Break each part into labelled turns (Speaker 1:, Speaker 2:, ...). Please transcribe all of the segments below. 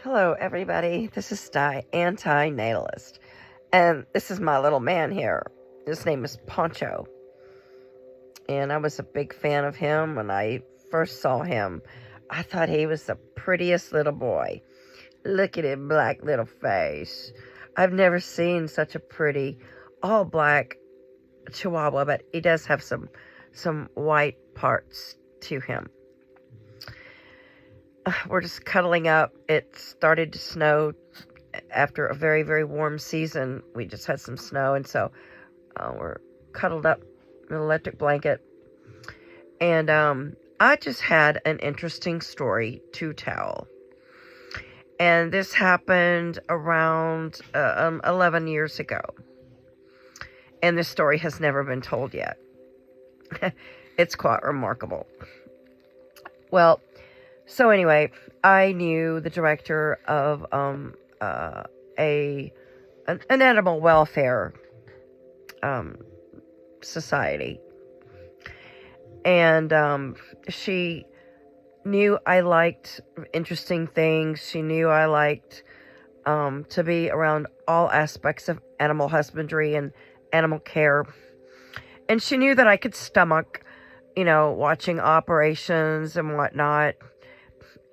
Speaker 1: Hello, everybody. This is Anti-Natalist, and this is my little man here. His name is Poncho, and I was a big fan of him when I first saw him. I thought he was the prettiest little boy. Look at his black little face. I've never seen such a pretty, all black Chihuahua, but he does have some white parts to him. We're just cuddling up. It started to snow after a very, very warm season. We just had some snow, and so we're cuddled up in an electric blanket. And I just had an interesting story to tell. And this happened around 11 years ago. And this story has never been told yet. It's quite remarkable. Well, so anyway, I knew the director of an animal welfare society, and she knew I liked interesting things. She knew I liked to be around all aspects of animal husbandry and animal care, and she knew that I could stomach, watching operations and whatnot.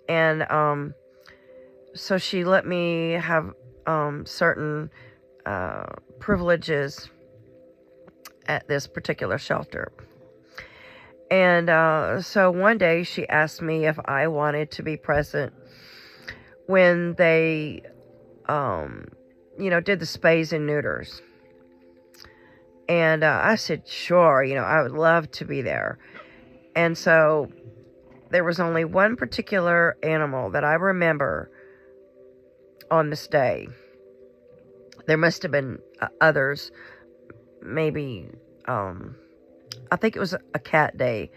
Speaker 1: And so she let me have certain privileges at this particular shelter. And so one day she asked me if I wanted to be present when they, did the spays and neuters. And I said, sure, I would love to be there. And so there was only one particular animal that I remember on this day. There must have been others. Maybe, I think it was a cat day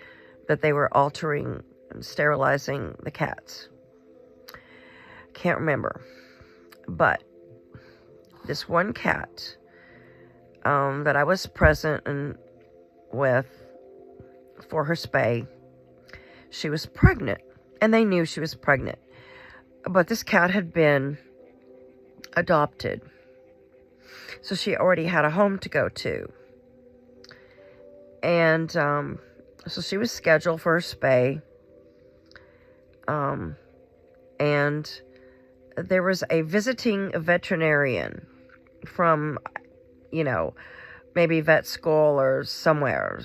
Speaker 1: that they were altering and sterilizing the cats. Can't remember. But this one cat that I was present with for her spay, she was pregnant, and they knew she was pregnant. But this cat had been adopted, so she already had a home to go to. And so she was scheduled for her spay. And there was a visiting veterinarian from, maybe vet school or somewhere.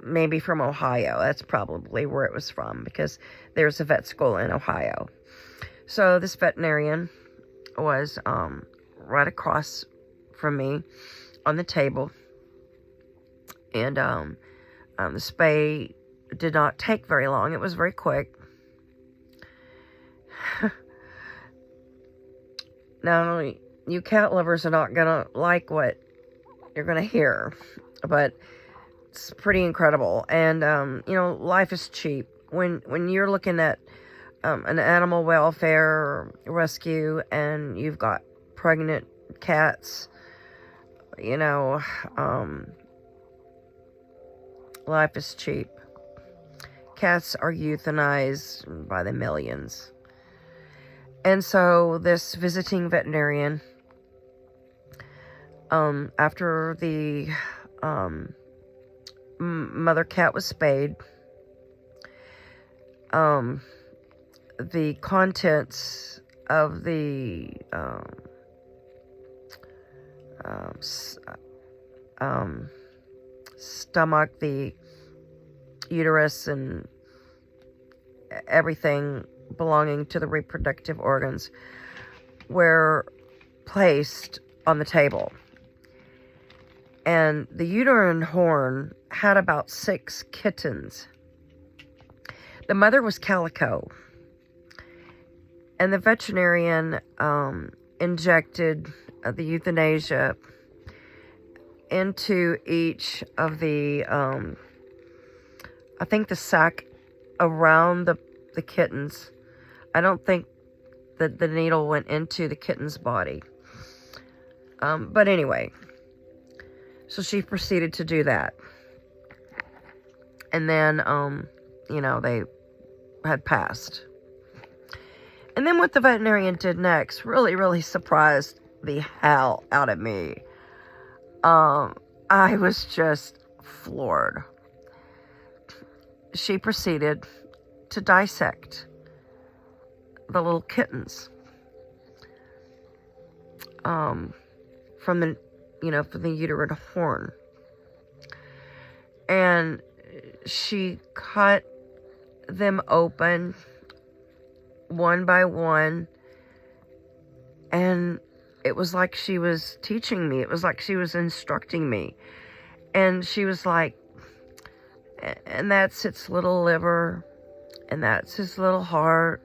Speaker 1: Maybe from Ohio. That's probably where it was from, because there's a vet school in Ohio. So this veterinarian was right across from me on the table. And the spay did not take very long. It was very quick. Now, you cat lovers are not going to like what you're going to hear, but it's pretty incredible. And, life is cheap. When you're looking at an animal welfare rescue and you've got pregnant cats, life is cheap. Cats are euthanized by the millions. And so this visiting veterinarian, after the mother cat was spayed, the contents of the stomach, the uterus, and everything belonging to the reproductive organs were placed on the table. And the uterine horn had about 6 kittens. The mother was calico. And the veterinarian injected the euthanasia into each of the, I think the sac around the kittens. I don't think that the needle went into the kitten's body. But anyway, so she proceeded to do that. And then, they had passed. And then what the veterinarian did next really, really surprised the hell out of me. I was just floored. She proceeded to dissect the little kittens from the, from the uterine horn. And she cut them open one by one, and it was like she was teaching me. It was like she was instructing me. And she was like, and that's its little liver, and that's his little heart,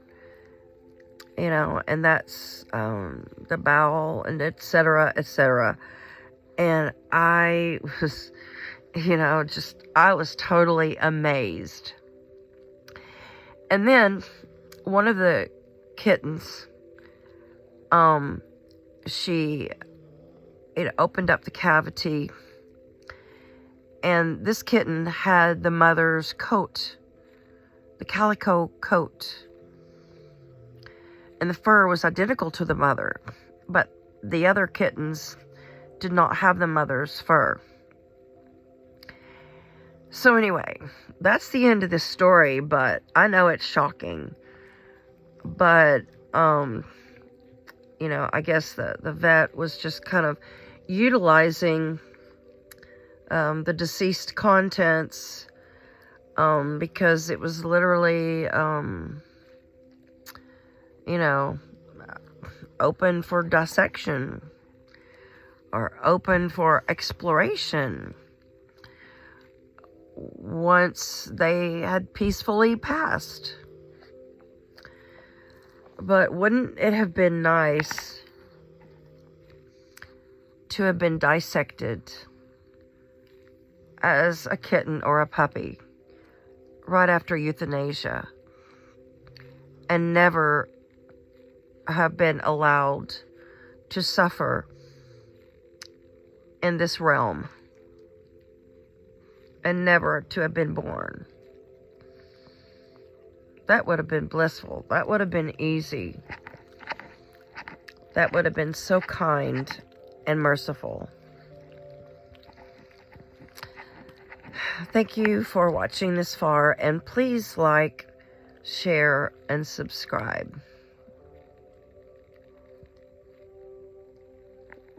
Speaker 1: and that's the bowel, and etc., etc. And I was, I was totally amazed. And then one of the kittens, it opened up the cavity, and this kitten had the mother's coat, the calico coat, and the fur was identical to the mother, but the other kittens did not have the mother's fur. So anyway, that's the end of this story, but I know it's shocking. But, I guess the vet was just kind of utilizing the deceased contents because it was literally, open for dissection or open for exploration once they had peacefully passed. But wouldn't it have been nice to have been dissected as a kitten or a puppy right after euthanasia and never have been allowed to suffer in this realm and never to have been born? That would have been blissful. That would have been easy. That would have been so kind and merciful. Thank you for watching this far, and please like, share, and subscribe.